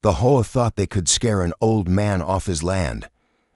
The HOA thought they could scare an old man off his land,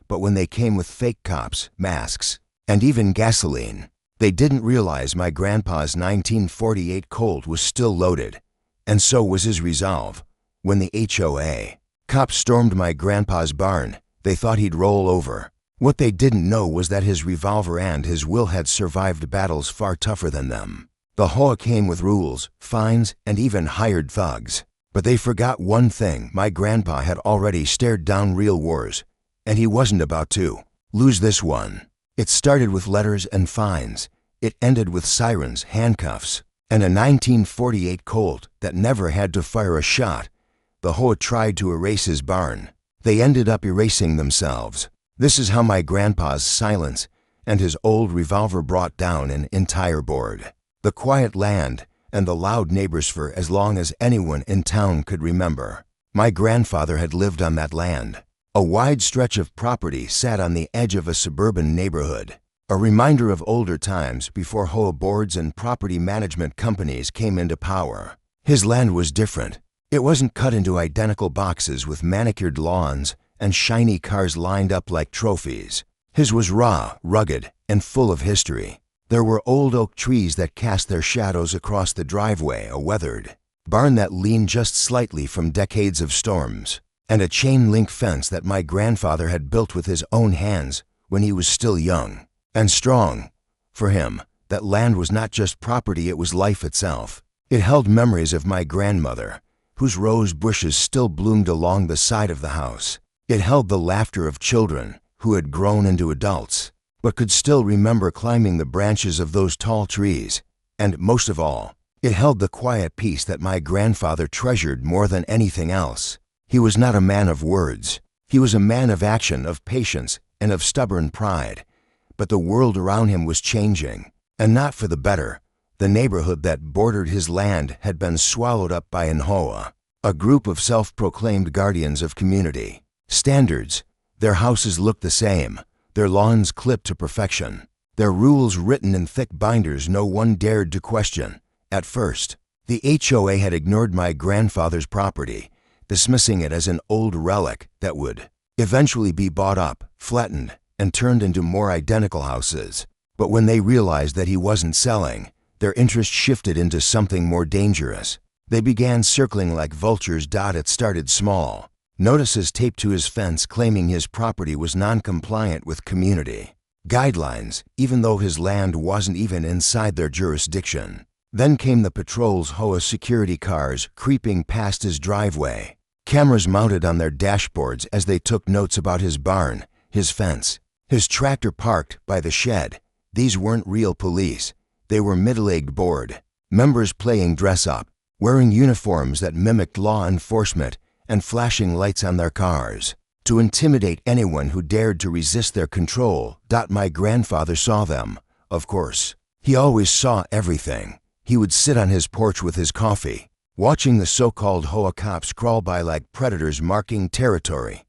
but when they came with fake cops, masks, and even gasoline, they didn't realize my grandpa's 1948 Colt was still loaded, and so was his resolve. When the HOA cops stormed my grandpa's barn, they thought he'd roll over. What they didn't know was that his revolver and his will had survived battles far tougher than them. The HOA came with rules, fines, and even hired thugs. But they forgot one thing: my grandpa had already stared down real wars, and he wasn't about to lose this one. It started with letters and fines. It ended with sirens, handcuffs, and a 1948 Colt that never had to fire a shot. The HOA tried to erase his barn. They ended up erasing themselves. This is how my grandpa's silence and his old revolver brought down an entire board. The quiet land and the loud neighbors for as long as anyone in town could remember. My grandfather had lived on that land. A wide stretch of property sat on the edge of a suburban neighborhood, a reminder of older times before HOA boards and property management companies came into power. His land was different. It wasn't cut into identical boxes with manicured lawns and shiny cars lined up like trophies. His was raw, rugged, and full of history. There were old oak trees that cast their shadows across the driveway, a weathered barn that leaned just slightly from decades of storms, and a chain-link fence that my grandfather had built with his own hands when he was still young and strong. For him, that land was not just property, it was life itself. It held memories of my grandmother, whose rose bushes still bloomed along the side of the house. It held the laughter of children who had grown into adults, but could still remember climbing the branches of those tall trees. And most of all, it held the quiet peace that my grandfather treasured more than anything else. He was not a man of words. He was a man of action, of patience, and of stubborn pride. But the world around him was changing, and not for the better. The neighborhood that bordered his land had been swallowed up by an HOA, a group of self-proclaimed guardians of community standards. Their houses looked the same, their lawns clipped to perfection, their rules written in thick binders no one dared to question. At first, the HOA had ignored my grandfather's property, dismissing it as an old relic that would eventually be bought up, flattened, and turned into more identical houses. But when they realized that he wasn't selling, their interest shifted into something more dangerous. They began circling like vultures. It started small. Notices taped to his fence claiming his property was non-compliant with community guidelines, even though his land wasn't even inside their jurisdiction. Then came the patrol's HOA security cars creeping past his driveway, cameras mounted on their dashboards as they took notes about his barn, his fence, his tractor parked by the shed. These weren't real police. They were middle-aged board members playing dress-up, wearing uniforms that mimicked law enforcement and flashing lights on their cars to intimidate anyone who dared to resist their control. My grandfather saw them, of course. He always saw everything. He would sit on his porch with his coffee, watching the so-called HOA cops crawl by like predators marking territory.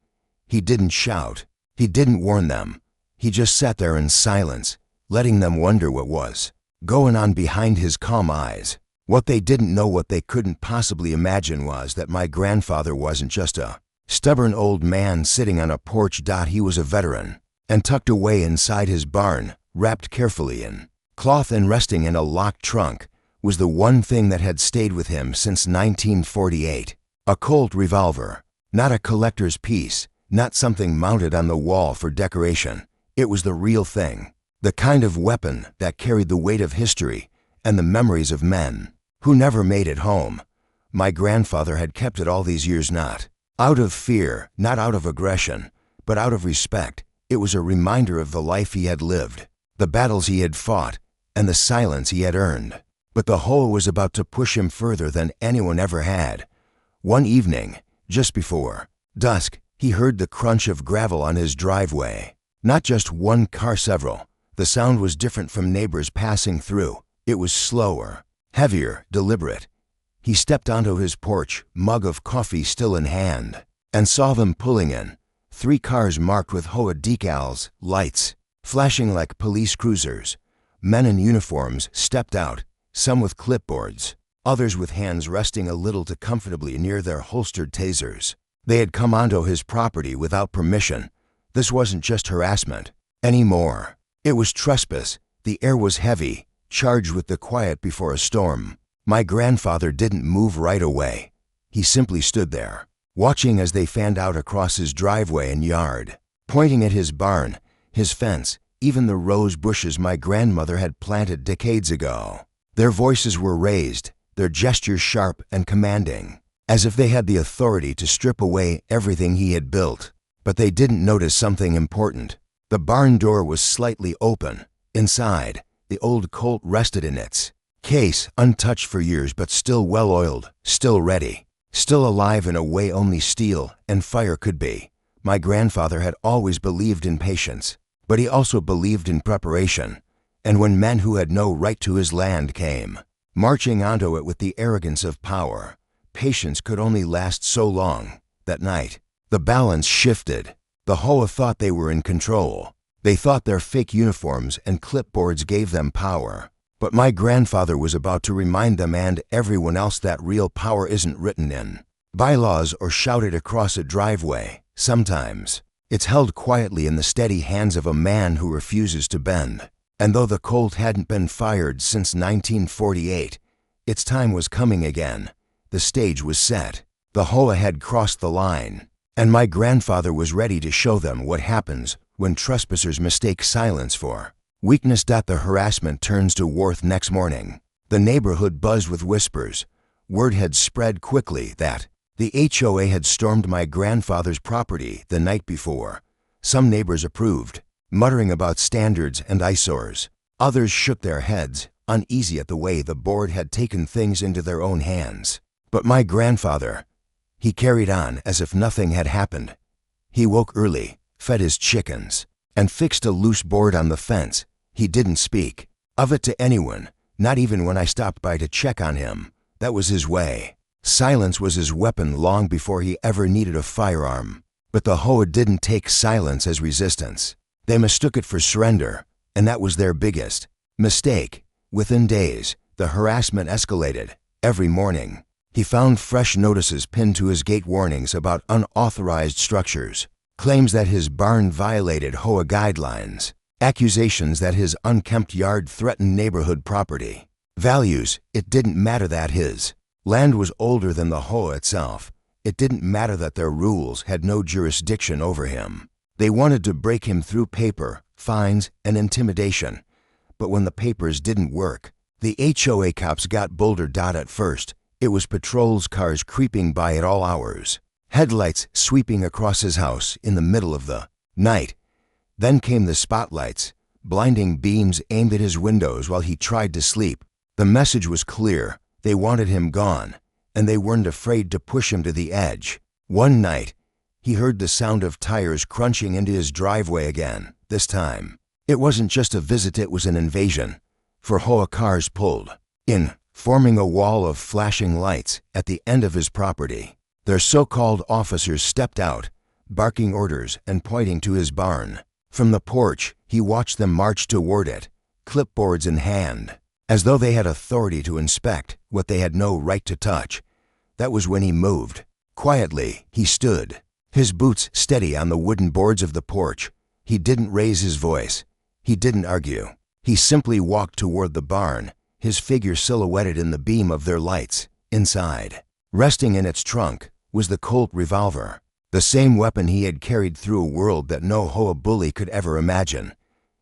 He didn't shout. He didn't warn them. He just sat there in silence, letting them wonder what was going on behind his calm eyes. What they didn't know, what they couldn't possibly imagine, was that my grandfather wasn't just a stubborn old man sitting on a porch. He was a veteran, and tucked away inside his barn, wrapped carefully in cloth and resting in a locked trunk, was the one thing that had stayed with him since 1948. A Colt revolver, not a collector's piece, not something mounted on the wall for decoration. It was the real thing, the kind of weapon that carried the weight of history and the memories of men who never made it home. My grandfather had kept it all these years, not out of fear, not out of aggression, but out of respect. It was a reminder of the life he had lived, the battles he had fought, and the silence he had earned. But the HOA was about to push him further than anyone ever had. One evening, just before dusk, he heard the crunch of gravel on his driveway. Not just one car, several. The sound was different from neighbors passing through. It was slower, heavier, deliberate. He stepped onto his porch, mug of coffee still in hand, and saw them pulling in. 3 cars marked with HOA decals, lights flashing like police cruisers. Men in uniforms stepped out, some with clipboards, others with hands resting a little too comfortably near their holstered tasers. They had come onto his property without permission. This wasn't just harassment anymore. It was trespass. The air was heavy, charged with the quiet before a storm. My grandfather didn't move right away. He simply stood there, watching as they fanned out across his driveway and yard, pointing at his barn, his fence, even the rose bushes my grandmother had planted decades ago. Their voices were raised, their gestures sharp and commanding, as if they had the authority to strip away everything he had built. But they didn't notice something important. The barn door was slightly open. Inside, the old Colt rested in its case, untouched for years but still well-oiled, still ready, still alive in a way only steel and fire could be. My grandfather had always believed in patience, but he also believed in preparation. And when men who had no right to his land came, marching onto it with the arrogance of power, patience could only last so long. That night, the balance shifted. The HOA thought they were in control. They thought their fake uniforms and clipboards gave them power. But my grandfather was about to remind them and everyone else that real power isn't written in bylaws or shouted across a driveway. Sometimes, it's held quietly in the steady hands of a man who refuses to bend. And though the Colt hadn't been fired since 1948, its time was coming again. The stage was set. The HOA had crossed the line. And my grandfather was ready to show them what happens when trespassers mistake silence for weakness. The harassment turns to Worth next morning. The neighborhood buzzed with whispers. Word had spread quickly that the HOA had stormed my grandfather's property the night before. Some neighbors approved, muttering about standards and eyesores. Others shook their heads, uneasy at the way the board had taken things into their own hands. But my grandfather, he carried on as if nothing had happened. He woke early, fed his chickens, and fixed a loose board on the fence. He didn't speak of it to anyone, not even when I stopped by to check on him. That was his way. Silence was his weapon long before he ever needed a firearm. But the HOA didn't take silence as resistance. They mistook it for surrender, and that was their biggest mistake. Within days, the harassment escalated. Every morning, he found fresh notices pinned to his gate, warnings about unauthorized structures, claims that his barn violated HOA guidelines, accusations that his unkempt yard threatened neighborhood property values. It didn't matter that his land was older than the HOA itself. It didn't matter that their rules had no jurisdiction over him. They wanted to break him through paper, fines, and intimidation. But when the papers didn't work, the HOA cops got bolder. At first, it was patrols, cars creeping by at all hours, headlights sweeping across his house in the middle of the night. Then came the spotlights, blinding beams aimed at his windows while he tried to sleep. The message was clear. They wanted him gone, and they weren't afraid to push him to the edge. One night, he heard the sound of tires crunching into his driveway again. This time, it wasn't just a visit, it was an invasion. For HOA cars pulled in, forming a wall of flashing lights at the end of his property. Their so-called officers stepped out, barking orders and pointing to his barn. From the porch, he watched them march toward it, clipboards in hand, as though they had authority to inspect what they had no right to touch. That was when he moved. Quietly, he stood, his boots steady on the wooden boards of the porch. He didn't raise his voice. He didn't argue. He simply walked toward the barn, his figure silhouetted in the beam of their lights. Inside, resting in its trunk, was the Colt revolver, the same weapon he had carried through a world that no HOA bully could ever imagine.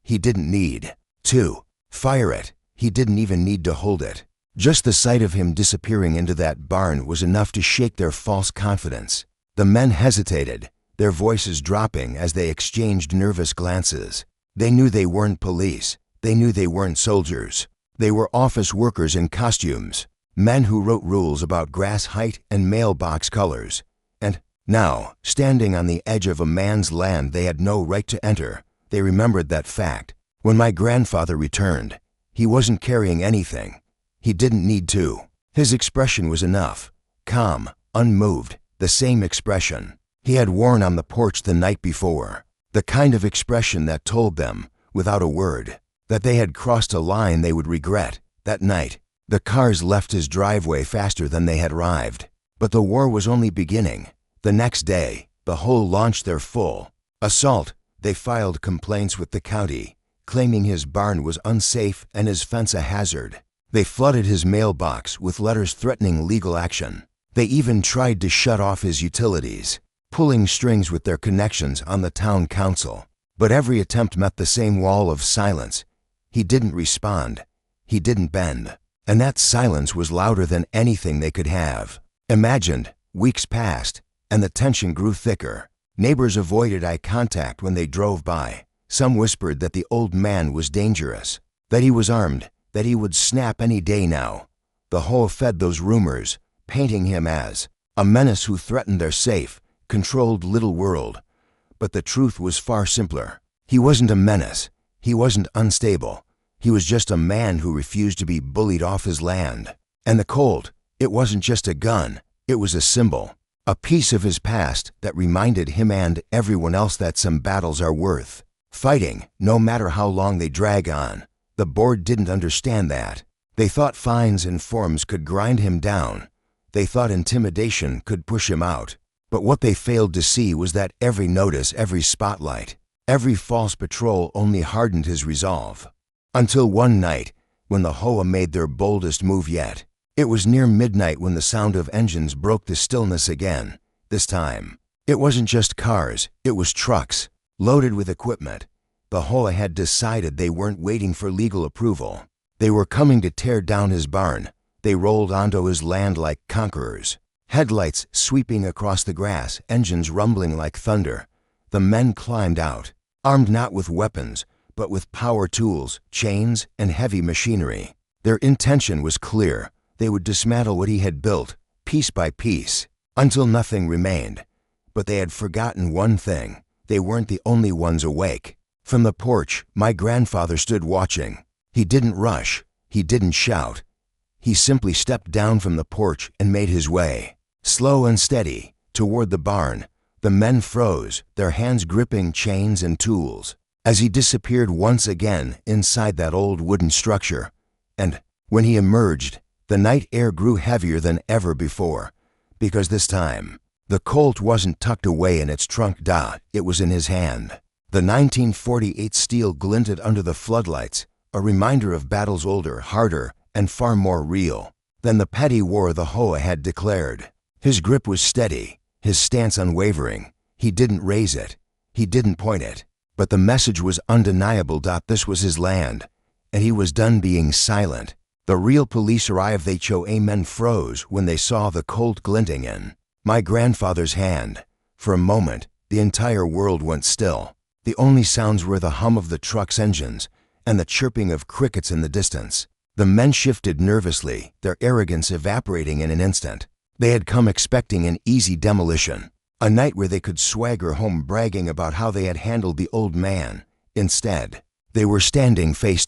He didn't need to fire it. He didn't even need to hold it. Just the sight of him disappearing into that barn was enough to shake their false confidence. The men hesitated, their voices dropping as they exchanged nervous glances. They knew they weren't police. They knew they weren't soldiers. They were office workers in costumes, men who wrote rules about grass height and mailbox colors. And now, standing on the edge of a man's land they had no right to enter, they remembered that fact. When my grandfather returned, he wasn't carrying anything. He didn't need to. His expression was enough. Calm, unmoved, the same expression he had worn on the porch the night before. The kind of expression that told them, without a word, that they had crossed a line they would regret. That night, the cars left his driveway faster than they had arrived. But the war was only beginning. The next day, the HOA launched their full assault. They filed complaints with the county, claiming his barn was unsafe and his fence a hazard. They flooded his mailbox with letters threatening legal action. They even tried to shut off his utilities, pulling strings with their connections on the town council. But every attempt met the same wall of silence. He didn't respond. He didn't bend. And that silence was louder than anything they could have imagined. Weeks passed, and the tension grew thicker. Neighbors avoided eye contact when they drove by. Some whispered that the old man was dangerous, that he was armed, that he would snap any day now. The HOA fed those rumors, painting him as a menace who threatened their safe, controlled little world. But the truth was far simpler. He wasn't a menace. He wasn't unstable. He was just a man who refused to be bullied off his land. And the Colt, it wasn't just a gun. It was a symbol, a piece of his past that reminded him and everyone else that some battles are worth fighting, no matter how long they drag on. The board didn't understand that. They thought fines and forms could grind him down. They thought intimidation could push him out. But what they failed to see was that every notice, every spotlight, every false patrol only hardened his resolve. Until one night, when the HOA made their boldest move yet. It was near midnight when the sound of engines broke the stillness again. This time, it wasn't just cars, it was trucks, loaded with equipment. The HOA had decided they weren't waiting for legal approval. They were coming to tear down his barn. They rolled onto his land like conquerors. Headlights sweeping across the grass, engines rumbling like thunder. The men climbed out, armed not with weapons, but with power tools, chains, and heavy machinery. Their intention was clear. They would dismantle what he had built, piece by piece, until nothing remained. But they had forgotten one thing. They weren't the only ones awake. From the porch, my grandfather stood watching. He didn't rush. He didn't shout. He simply stepped down from the porch and made his way, slow and steady, toward the barn. The men froze, their hands gripping chains and tools, as he disappeared once again inside that old wooden structure. And when he emerged, the night air grew heavier than ever before, because this time, the Colt wasn't tucked away in its trunk. It was in his hand. The 1948 steel glinted under the floodlights, a reminder of battles older, harder, and far more real than the petty war the HOA had declared. His grip was steady, his stance unwavering. He didn't raise it. He didn't point it. But the message was undeniable. This was his land, and he was done being silent. The real police arrived. The HOA men froze when they saw the Colt glinting in my grandfather's hand. For a moment, the entire world went still. The only sounds were the hum of the truck's engines and the chirping of crickets in the distance. The men shifted nervously, their arrogance evaporating in an instant. They had come expecting an easy demolition, a night where they could swagger home bragging about how they had handled the old man. Instead, they were standing face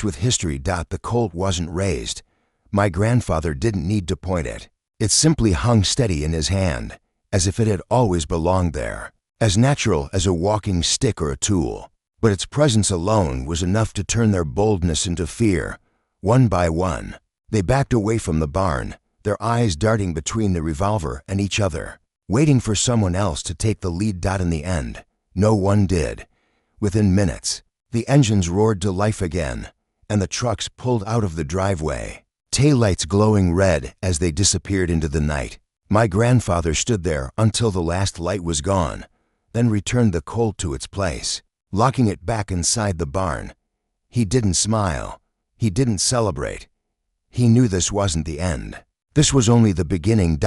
with history. The Colt wasn't raised. My grandfather didn't need to point it. It simply hung steady in his hand, as if it had always belonged there, as natural as a walking stick or a tool. But its presence alone was enough to turn their boldness into fear. One by one, they backed away from the barn, their eyes darting between the revolver and each other, waiting for someone else to take the lead. In the end, no one did. Within minutes, the engines roared to life again, and the trucks pulled out of the driveway, taillights glowing red as they disappeared into the night. My grandfather stood there until the last light was gone, then returned the Colt to its place, locking it back inside the barn. He didn't smile. He didn't celebrate. He knew this wasn't the end. This was only the beginning.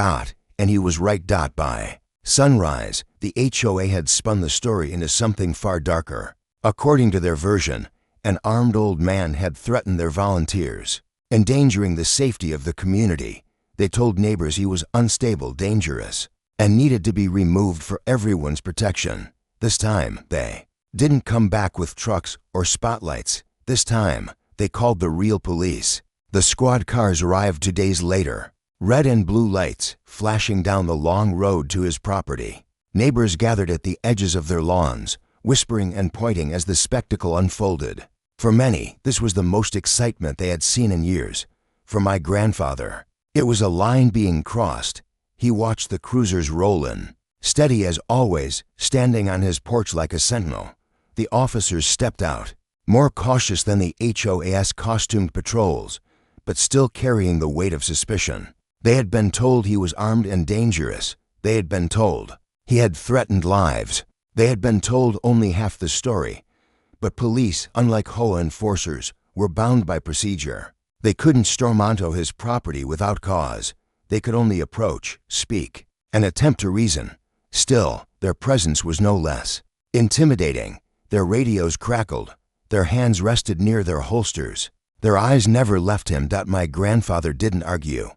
And he was right. By sunrise, the HOA had spun the story into something far darker. According to their version, an armed old man had threatened their volunteers, endangering the safety of the community. They told neighbors he was unstable, dangerous, and needed to be removed for everyone's protection. This time, they didn't come back with trucks or spotlights. This time, they called the real police. The squad cars arrived 2 days later, red and blue lights flashing down the long road to his property. Neighbors gathered at the edges of their lawns, whispering and pointing as the spectacle unfolded. For many, this was the most excitement they had seen in years. For my grandfather, it was a line being crossed. He watched the cruisers roll in. Steady as always, standing on his porch like a sentinel, the officers stepped out, more cautious than the HOA's costumed patrols, but still carrying the weight of suspicion. They had been told he was armed and dangerous. They had been told he had threatened lives. They had been told only half the story. But police, unlike HOA enforcers, were bound by procedure. They couldn't storm onto his property without cause. They could only approach, speak, and attempt to reason. Still, their presence was no less intimidating. Their radios crackled. Their hands rested near their holsters. Their eyes never left him. My grandfather didn't argue.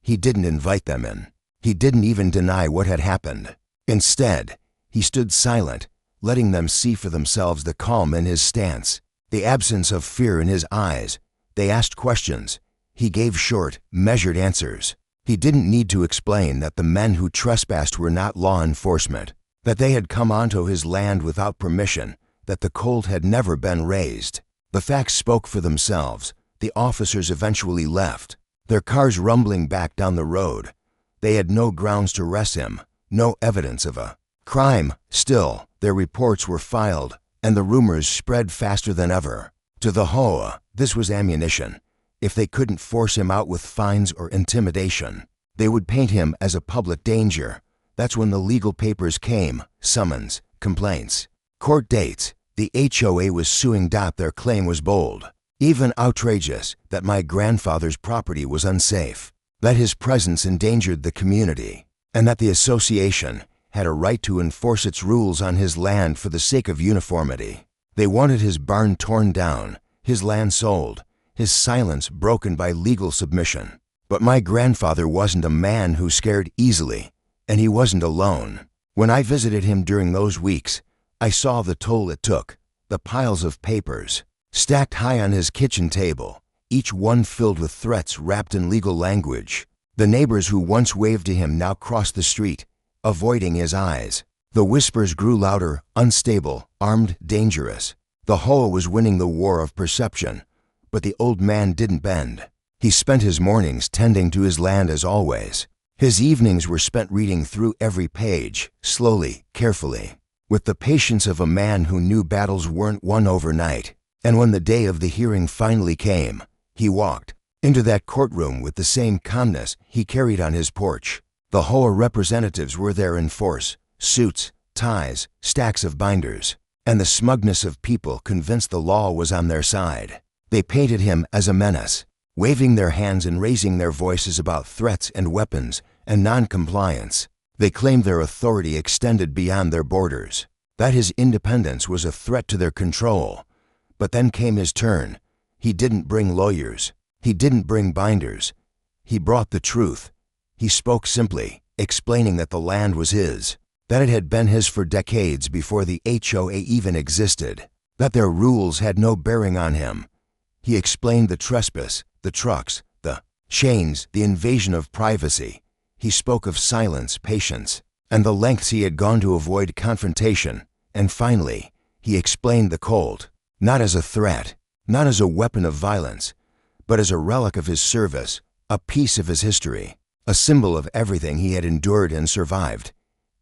He didn't invite them in. He didn't even deny what had happened. Instead, he stood silent, letting them see for themselves the calm in his stance, the absence of fear in his eyes. They asked questions. He gave short, measured answers. He didn't need to explain that the men who trespassed were not law enforcement, that they had come onto his land without permission, that the Colt had never been raised. The facts spoke for themselves. The officers eventually left, their cars rumbling back down the road. They had no grounds to arrest him, no evidence of a crime. Still, their reports were filed, and the rumors spread faster than ever. To the HOA, this was ammunition. If they couldn't force him out with fines or intimidation, they would paint him as a public danger. That's when the legal papers came: summons, complaints, court dates. The HOA was suing. Their claim was bold, even outrageous, that my grandfather's property was unsafe, that his presence endangered the community, and that the association had a right to enforce its rules on his land for the sake of uniformity. They wanted his barn torn down, his land sold, his silence broken by legal submission. But my grandfather wasn't a man who scared easily, and he wasn't alone. When I visited him during those weeks, I saw the toll it took, the piles of papers stacked high on his kitchen table, each one filled with threats wrapped in legal language. The neighbors who once waved to him now crossed the street, avoiding his eyes. The whispers grew louder, unstable, armed, dangerous. The HOA was winning the war of perception, but the old man didn't bend. He spent his mornings tending to his land as always. His evenings were spent reading through every page, slowly, carefully, with the patience of a man who knew battles weren't won overnight. And when the day of the hearing finally came, he walked into that courtroom with the same calmness he carried on his porch. The HOA representatives were there in force, suits, ties, stacks of binders, and the smugness of people convinced the law was on their side. They painted him as a menace, waving their hands and raising their voices about threats and weapons and non-compliance. They claimed their authority extended beyond their borders, that his independence was a threat to their control. But then came his turn. He didn't bring lawyers. He didn't bring binders. He brought the truth. He spoke simply, explaining that the land was his, that it had been his for decades before the HOA even existed, that their rules had no bearing on him. He explained the trespass, the trucks, the chains, the invasion of privacy. He spoke of silence, patience, and the lengths he had gone to avoid confrontation. And finally, he explained the Colt, not as a threat, not as a weapon of violence, but as a relic of his service, a piece of his history, a symbol of everything he had endured and survived.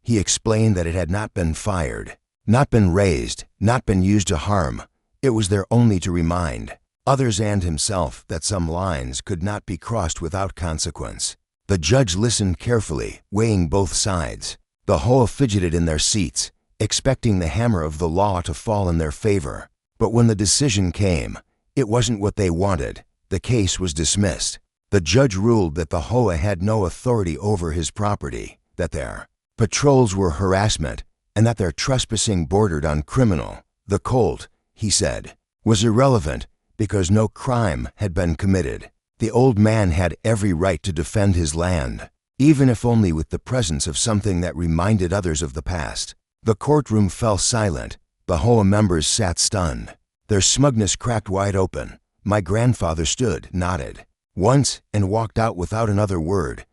He explained that it had not been fired, not been raised, not been used to harm. It was there only to remind others and himself that some lines could not be crossed without consequence. The judge listened carefully, weighing both sides. The HOA fidgeted in their seats, expecting the hammer of the law to fall in their favor. But when the decision came, it wasn't what they wanted. The case was dismissed. The judge ruled that the HOA had no authority over his property, that their patrols were harassment, and that their trespassing bordered on criminal. The Colt, he said, was irrelevant because no crime had been committed. The old man had every right to defend his land, even if only with the presence of something that reminded others of the past. The courtroom fell silent. The HOA members sat stunned, their smugness cracked wide open. My grandfather stood, nodded once, and walked out without another word.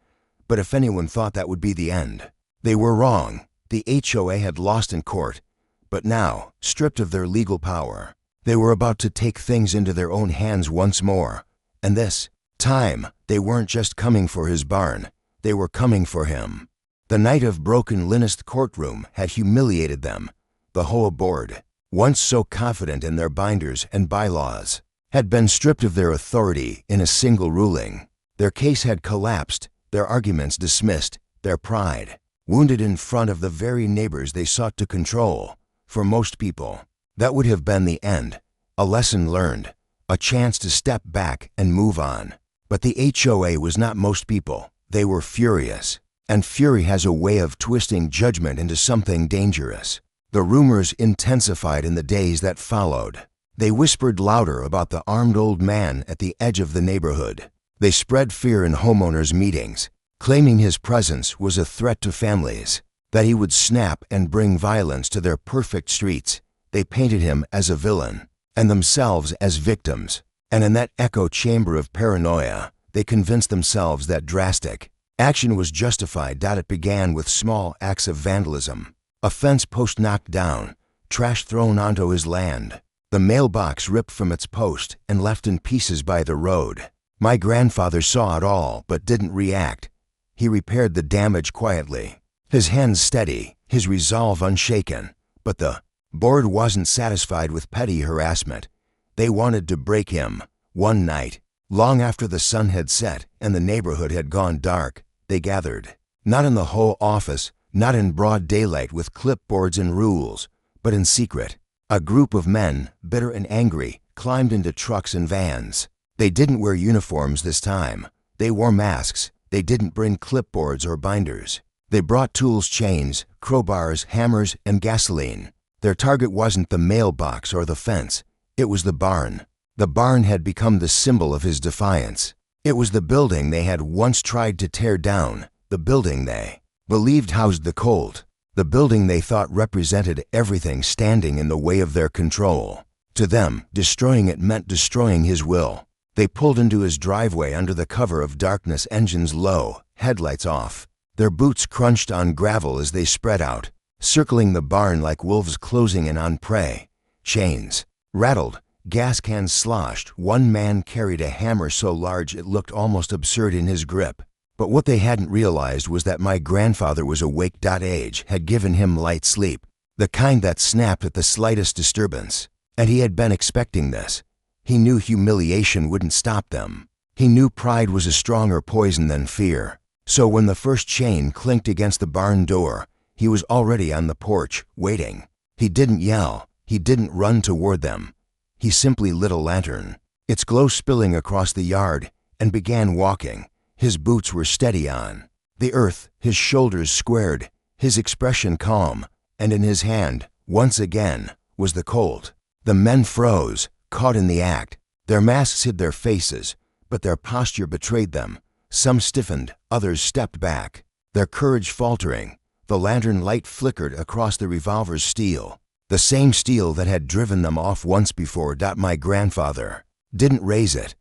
But if anyone thought that would be the end, they were wrong. The HOA had lost in court, but now, stripped of their legal power, they were about to take things into their own hands once more. And this time, they weren't just coming for his barn. They were coming for him. The night of broken Linist courtroom had humiliated them. The HOA board, once so confident in their binders and bylaws, had been stripped of their authority in a single ruling. Their case had collapsed, their arguments dismissed, their pride wounded in front of the very neighbors they sought to control. For most people, that would have been the end, a lesson learned, a chance to step back and move on. But the HOA was not most people. They were furious, and fury has a way of twisting judgment into something dangerous. The rumors intensified in the days that followed. They whispered louder about the armed old man at the edge of the neighborhood. They spread fear in homeowners' meetings, claiming his presence was a threat to families, that he would snap and bring violence to their perfect streets. They painted him as a villain, and themselves as victims. And in that echo chamber of paranoia, they convinced themselves that drastic action was justified. It began with small acts of vandalism. A fence post knocked down, trash thrown onto his land, the mailbox ripped from its post and left in pieces by the road. My grandfather saw it all but didn't react. He repaired the damage quietly, his hands steady, his resolve unshaken. But the board wasn't satisfied with petty harassment. They wanted to break him. One night, long after the sun had set and the neighborhood had gone dark, they gathered. Not in the HOA office, not in broad daylight with clipboards and rules, but in secret. A group of men, bitter and angry, climbed into trucks and vans. They didn't wear uniforms this time. They wore masks. They didn't bring clipboards or binders. They brought tools, chains, crowbars, hammers, and gasoline. Their target wasn't the mailbox or the fence. It was the barn. The barn had become the symbol of his defiance. It was the building they had once tried to tear down, the building they believed housed the Colt, the building they thought represented everything standing in the way of their control. To them, destroying it meant destroying his will. They pulled into his driveway under the cover of darkness, engines low, headlights off. Their boots crunched on gravel as they spread out, circling the barn like wolves closing in on prey. Chains rattled, gas cans sloshed. One man carried a hammer so large it looked almost absurd in his grip. But what they hadn't realized was that my grandfather was awake. Age had given him light sleep, the kind that snapped at the slightest disturbance. And he had been expecting this. He knew humiliation wouldn't stop them. He knew pride was a stronger poison than fear. So when the first chain clinked against the barn door, he was already on the porch, waiting. He didn't yell. He didn't run toward them. He simply lit a lantern, its glow spilling across the yard, and began walking. His boots were steady on the earth, his shoulders squared, his expression calm, and in his hand, once again, was the Colt. The men froze, caught in the act. Their masks hid their faces, but their posture betrayed them. Some stiffened, others stepped back, their courage faltering. The lantern light flickered across the revolver's steel, the same steel that had driven them off once before. My grandfather didn't raise it.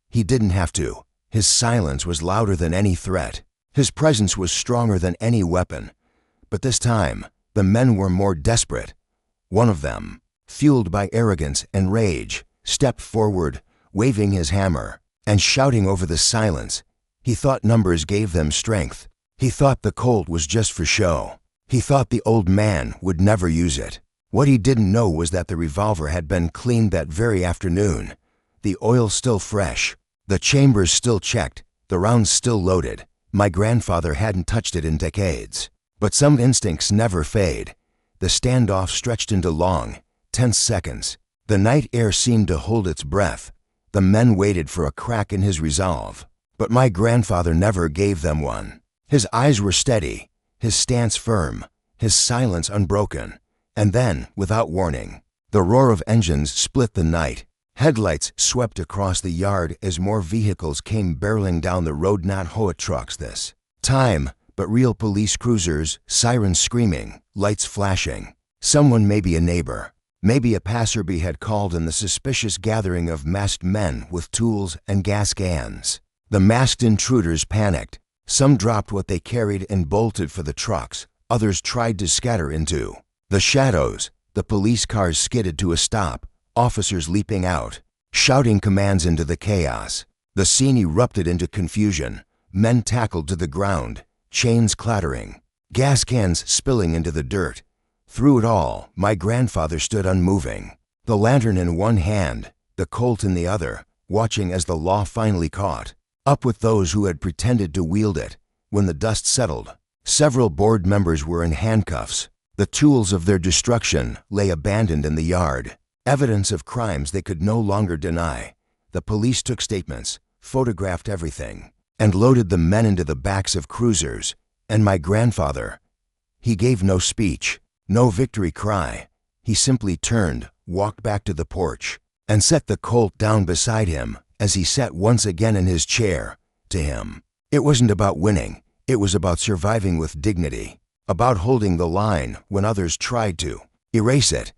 He didn't have to. His silence was louder than any threat. His presence was stronger than any weapon. But this time, the men were more desperate. One of them, fueled by arrogance and rage, stepped forward, waving his hammer and shouting over the silence. He thought numbers gave them strength. He thought the Colt was just for show. He thought the old man would never use it. What he didn't know was that the revolver had been cleaned that very afternoon. The oil still fresh, the chambers still checked, the rounds still loaded. My grandfather hadn't touched it in decades. But some instincts never fade. The standoff stretched into long, tense seconds. The night air seemed to hold its breath. The men waited for a crack in his resolve. But my grandfather never gave them one. His eyes were steady, his stance firm, his silence unbroken. And then, without warning, the roar of engines split the night. Headlights swept across the yard as more vehicles came barreling down the road. Not HOA trucks this time, but real police cruisers, sirens screaming, lights flashing. Someone, maybe a neighbor, maybe a passerby, had called in the suspicious gathering of masked men with tools and gas cans. The masked intruders panicked. Some dropped what they carried and bolted for the trucks. Others tried to scatter into the shadows. The police cars skidded to a stop, officers leaping out, shouting commands into the chaos. The scene erupted into confusion. men tackled to the ground, chains clattering, gas cans spilling into the dirt. Through it all, my grandfather stood unmoving, the lantern in one hand, the Colt in the other, watching as the law finally caught up with those who had pretended to wield it. When the dust settled, several board members were in handcuffs. The tools of their destruction lay abandoned in the yard, evidence of crimes they could no longer deny. The police took statements, photographed everything, and loaded the men into the backs of cruisers. And my grandfather, he gave no speech, no victory cry. He simply turned, walked back to the porch, and set the Colt down beside him as he sat once again in his chair. To him, it wasn't about winning, it was about surviving with dignity, about holding the line when others tried to erase it.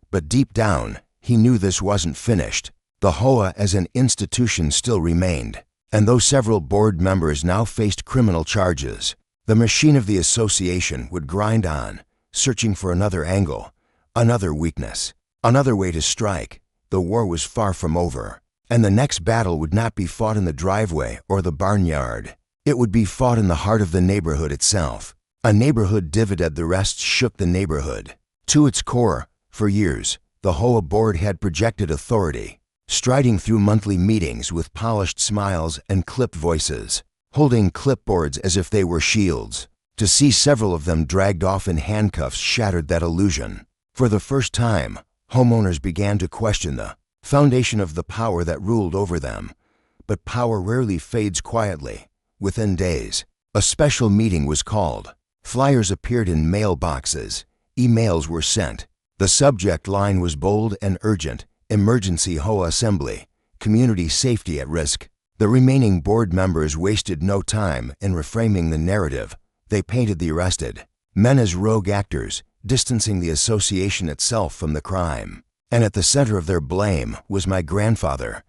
But deep down, he knew this wasn't finished. The HOA as an institution still remained, and though several board members now faced criminal charges, the machine of the association would grind on, searching for another angle, another weakness, another way to strike. The war was far from over, and the next battle would not be fought in the driveway or the barnyard. It would be fought in the heart of the neighborhood itself. A neighborhood divided, the rest shook the neighborhood. To its core, for years, the HOA board had projected authority, striding through monthly meetings with polished smiles and clipped voices, holding clipboards as if they were shields. To see several of them dragged off in handcuffs shattered that illusion. For the first time, homeowners began to question the foundation of the power that ruled over them. But power rarely fades quietly. Within days, a special meeting was called. Flyers appeared in mailboxes. Emails were sent. The subject line was bold and urgent: Emergency HOA Assembly, Community Safety at Risk. The remaining board members wasted no time in reframing the narrative. They painted the arrested men as rogue actors, distancing the association itself from the crime. And at the center of their blame was my grandfather.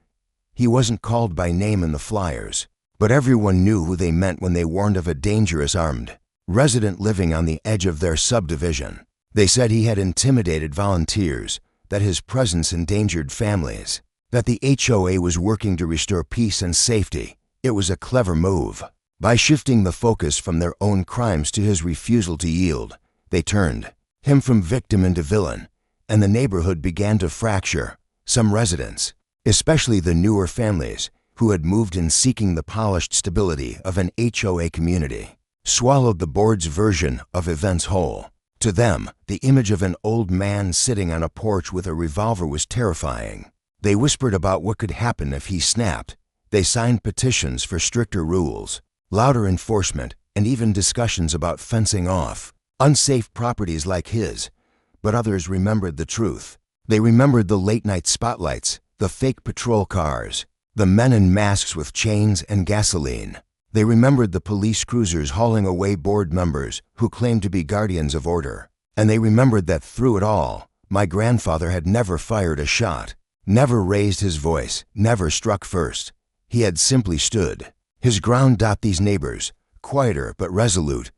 He wasn't called by name in the flyers, but everyone knew who they meant when they warned of a dangerous armed resident living on the edge of their subdivision. They said he had intimidated volunteers, that his presence endangered families, that the HOA was working to restore peace and safety. It was a clever move. By shifting the focus from their own crimes to his refusal to yield, they turned him from victim into villain, and the neighborhood began to fracture. Some residents, especially the newer families who had moved in seeking the polished stability of an HOA community, swallowed the board's version of events whole. To them, the image of an old man sitting on a porch with a revolver was terrifying. They whispered about what could happen if he snapped. They signed petitions for stricter rules, louder enforcement, and even discussions about fencing off unsafe properties like his. But others remembered the truth. They remembered the late-night spotlights, the fake patrol cars, the men in masks with chains and gasoline. They remembered the police cruisers hauling away board members who claimed to be guardians of order. And they remembered that through it all, my grandfather had never fired a shot, never raised his voice, never struck first. He had simply stood his ground. These neighbors, quieter but resolute,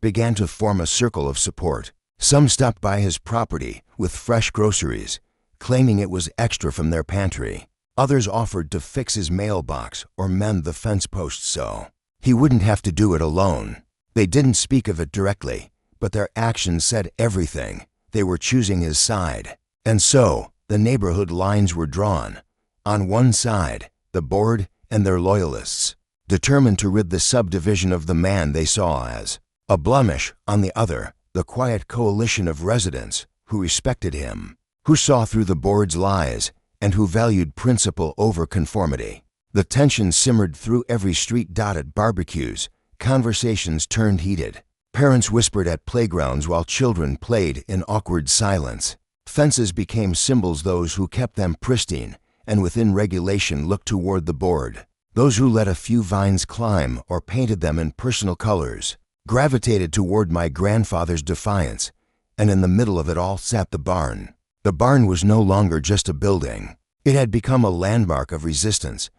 began to form a circle of support. Some stopped by his property with fresh groceries, claiming it was extra from their pantry. Others offered to fix his mailbox or mend the fence posts so he wouldn't have to do it alone. They didn't speak of it directly, but their actions said everything. They were choosing his side. And so, the neighborhood lines were drawn. On one side, the board and their loyalists, determined to rid the subdivision of the man they saw as a blemish. On the other, the quiet coalition of residents who respected him, who saw through the board's lies, and who valued principle over conformity. The tension simmered through every street. At barbecues, conversations turned heated. Parents whispered at playgrounds while children played in awkward silence. Fences became symbols. Those who kept them pristine and within regulation looked toward the board. Those who let a few vines climb or painted them in personal colors gravitated toward my grandfather's defiance. And in the middle of it all sat the barn. The barn was no longer just a building. It had become a landmark of resistance,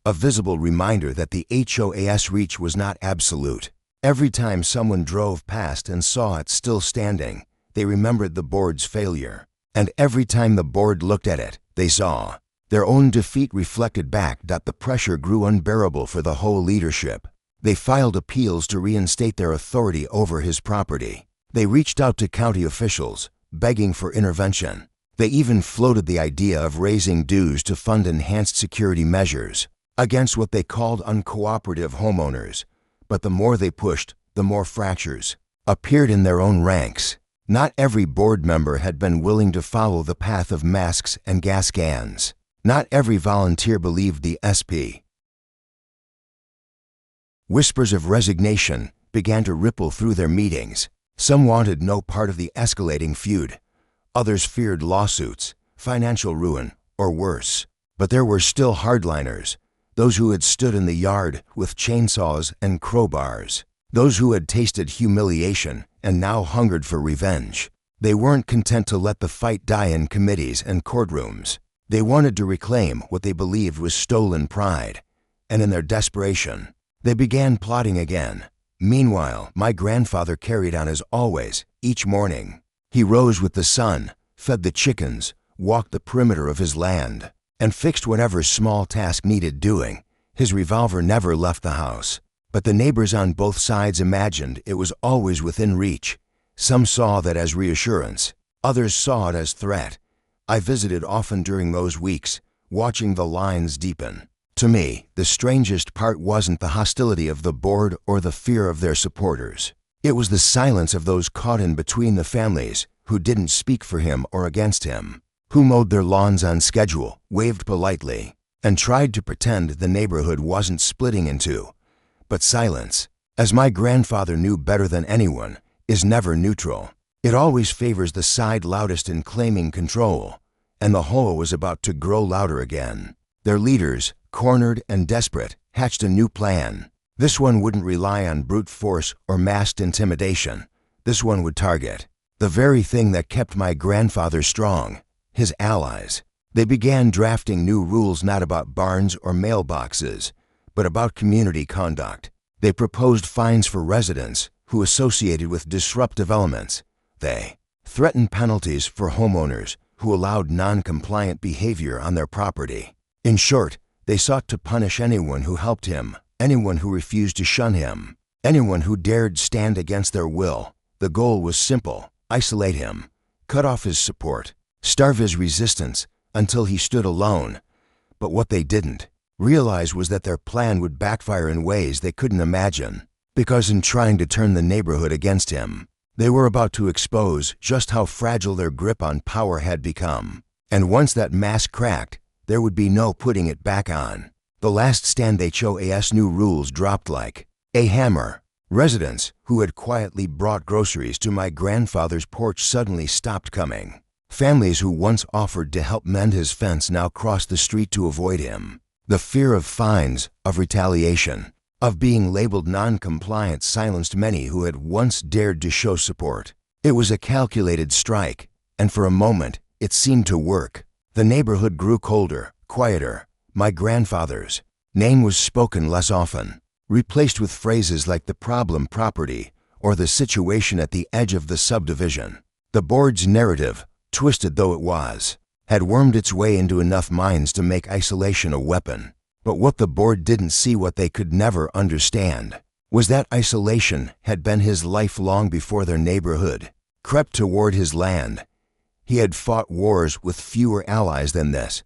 a visible reminder that the HOA's reach was not absolute. Every time someone drove past and saw it still standing, they remembered the board's failure. And every time the board looked at it, they saw their own defeat reflected back. The pressure grew unbearable for the whole leadership. They filed appeals to reinstate their authority over his property. They reached out to county officials, begging for intervention. They even floated the idea of raising dues to fund enhanced security measures against what they called uncooperative homeowners. But the more they pushed, the more fractures appeared in their own ranks. Not every board member had been willing to follow the path of masks and gas cans. Not every volunteer believed the SP. Whispers of resignation began to ripple through their meetings. Some wanted no part of the escalating feud. Others feared lawsuits, financial ruin, or worse. But there were still hardliners, those who had stood in the yard with chainsaws and crowbars, those who had tasted humiliation and now hungered for revenge. They weren't content to let the fight die in committees and courtrooms. They wanted to reclaim what they believed was stolen pride, and in their desperation, they began plotting again. Meanwhile, my grandfather carried on as always, each morning. He rose with the sun, fed the chickens, walked the perimeter of his land, and fixed whatever small task needed doing. His revolver never left the house. But the neighbors on both sides imagined it was always within reach. Some saw that as reassurance. Others saw it as threat. I visited often during those weeks, watching the lines deepen. To me, the strangest part wasn't the hostility of the board or the fear of their supporters. It was the silence of those caught in between, the families who didn't speak for him or against him, who mowed their lawns on schedule, waved politely, and tried to pretend the neighborhood wasn't splitting in two. But silence, as my grandfather knew better than anyone, is never neutral. It always favors the side loudest in claiming control, and the HOA was about to grow louder again. Their leaders, cornered and desperate, hatched a new plan. This one wouldn't rely on brute force or masked intimidation. This one would target the very thing that kept my grandfather strong, his allies. They began drafting new rules not about barns or mailboxes, but about community conduct. They proposed fines for residents who associated with disruptive elements. They threatened penalties for homeowners who allowed non-compliant behavior on their property. In short, they sought to punish anyone who helped him, anyone who refused to shun him, anyone who dared stand against their will. The goal was simple: isolate him, cut off his support, starve his resistance until he stood alone. But what they didn't realize was that their plan would backfire in ways they couldn't imagine, because in trying to turn the neighborhood against him, they were about to expose just how fragile their grip on power had become. And once that mask cracked, there would be no putting it back on. The last stand HOA's new rules dropped like a hammer. Residents who had quietly brought groceries to my grandfather's porch suddenly stopped coming. Families who once offered to help mend his fence now crossed the street to avoid him. The fear of fines, of retaliation, of being labeled non-compliant silenced many who had once dared to show support. It was a calculated strike, and for a moment, it seemed to work. The neighborhood grew colder, quieter. My grandfather's name was spoken less often, replaced with phrases like the problem property or the situation at the edge of the subdivision. The board's narrative, twisted though it was, had wormed its way into enough minds to make isolation a weapon. But what the board didn't see, what they could never understand, was that isolation had been his life long before their neighborhood crept toward his land. He had fought wars with fewer allies than this.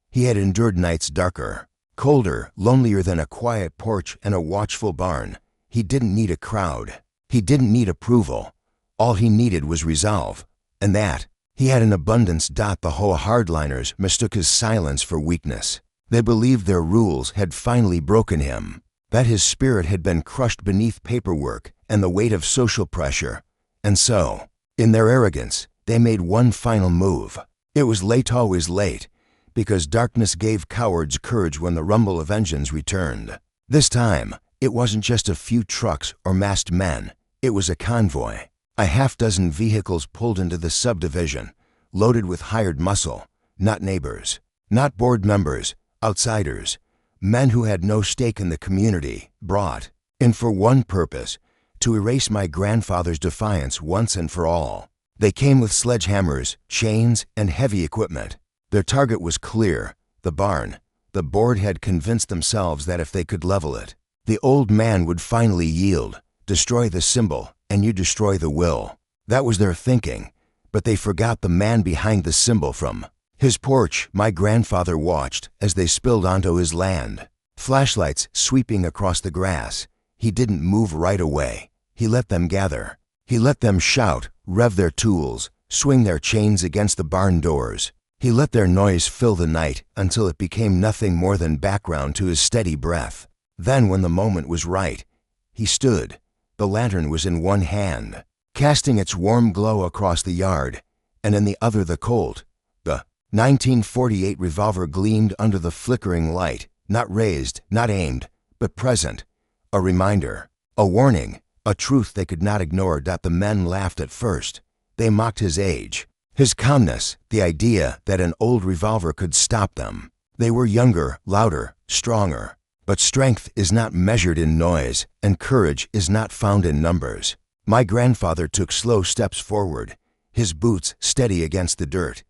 He had endured nights darker, colder, lonelier than a quiet porch and a watchful barn. He didn't need a crowd. He didn't need approval. All he needed was resolve, and that he had in abundance. The HOA hardliners mistook his silence for weakness. They believed their rules had finally broken him, that his spirit had been crushed beneath paperwork and the weight of social pressure. And so, in their arrogance, they made one final move. It was late, always late, because darkness gave cowards courage when the rumble of engines returned. This time, it wasn't just a few trucks or masked men. It was a convoy. A half-dozen vehicles pulled into the subdivision, loaded with hired muscle, not neighbors, not board members, outsiders, men who had no stake in the community, brought in for one purpose: to erase my grandfather's defiance once and for all. They came with sledgehammers, chains, and heavy equipment. Their target was clear: the barn. The board had convinced themselves that if they could level it, The old man would finally yield, destroy the symbol, and you destroy the will. That was their thinking, but they forgot the man behind the symbol. From his porch, my grandfather watched as they spilled onto his land. Flashlights sweeping across the grass. He didn't move right away. He let them gather. He let them shout, rev their tools, swing their chains against the barn doors. He let their noise fill the night until it became nothing more than background to his steady breath. Then, when the moment was right, he stood. The lantern was in one hand, casting its warm glow across the yard, and in the other the Colt. The 1948 revolver gleamed under the flickering light, not raised, not aimed, but present. A reminder, a warning, a truth they could not ignore. The men laughed at first. They mocked his age, his calmness, the idea that an old revolver could stop them. They were younger, louder, stronger. But strength is not measured in noise, and courage is not found in numbers. My grandfather took slow steps forward, his boots steady against the dirt.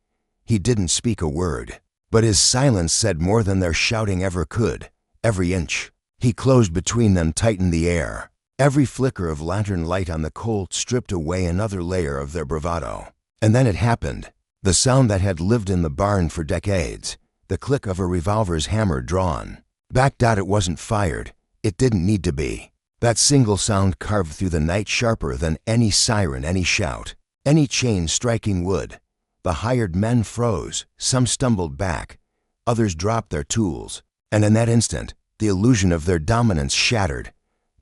He didn't speak a word, but his silence said more than their shouting ever could. Every inch he closed between them tightened the air. Every flicker of lantern light on the Colt stripped away another layer of their bravado. And then it happened. The sound that had lived in the barn for decades. The click of a revolver's hammer drawn. Back. It wasn't fired. It didn't need to be. That single sound carved through the night sharper than any siren, any shout, any chain striking wood. The hired men froze. Some stumbled back. Others dropped their tools. And in that instant, the illusion of their dominance shattered.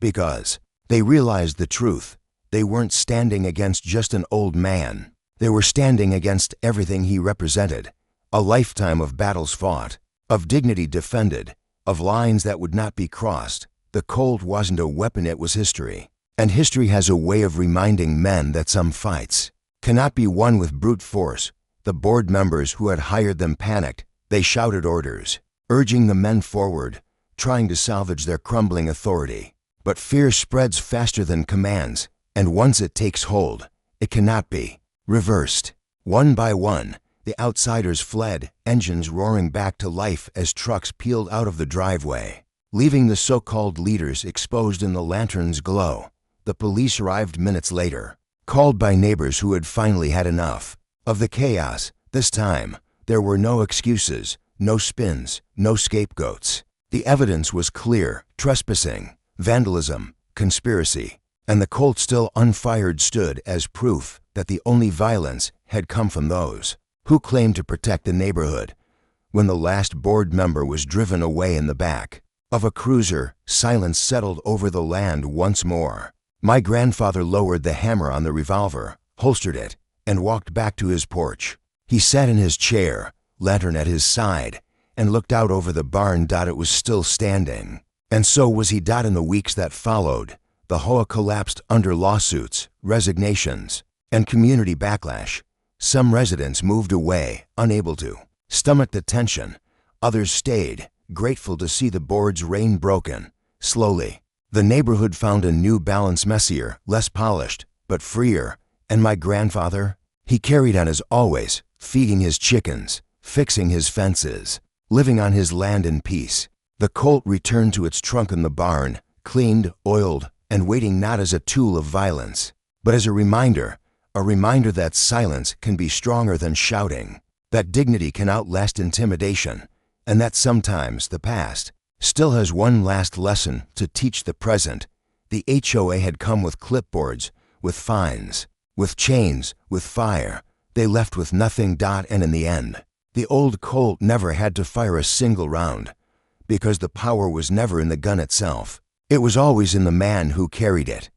Because they realized the truth. They weren't standing against just an old man. They were standing against everything he represented. A lifetime of battles fought, of dignity defended, of lines that would not be crossed. The Colt wasn't a weapon, it was history. And history has a way of reminding men that some fights cannot be won with brute force. The board members who had hired them panicked. They shouted orders, urging the men forward, trying to salvage their crumbling authority. But fear spreads faster than commands, and once it takes hold, it cannot be reversed. One by one, the outsiders fled, engines roaring back to life as trucks peeled out of the driveway, leaving the so-called leaders exposed in the lantern's glow. The police arrived minutes later, called by neighbors who had finally had enough of the chaos. This time, there were no excuses, no spins, no scapegoats. The evidence was clear: trespassing, vandalism, conspiracy, and the Colt still unfired stood as proof that the only violence had come from those who claimed to protect the neighborhood. When the last board member was driven away in the back of a cruiser, silence settled over the land once more. My grandfather lowered the hammer on the revolver, holstered it, and walked back to his porch. He sat in his chair, lantern at his side, and looked out over the barn. It was still standing. And so was he. In the weeks that followed, the HOA collapsed under lawsuits, resignations, and community backlash. Some residents moved away, unable to stomach the tension. Others stayed, grateful to see the board's reign broken. Slowly, the neighborhood found a new balance, messier, less polished, but freer. And my grandfather, he carried on as always, feeding his chickens, fixing his fences, living on his land in peace. The Colt returned to its trunk in the barn, cleaned, oiled, and waiting, not as a tool of violence, but as a reminder that silence can be stronger than shouting, that dignity can outlast intimidation, and that sometimes the past still has one last lesson to teach the present. The HOA had come with clipboards, with fines, with chains, with fire. They left with nothing. And in the end, the old Colt never had to fire a single round, because the power was never in the gun itself. It was always in the man who carried it.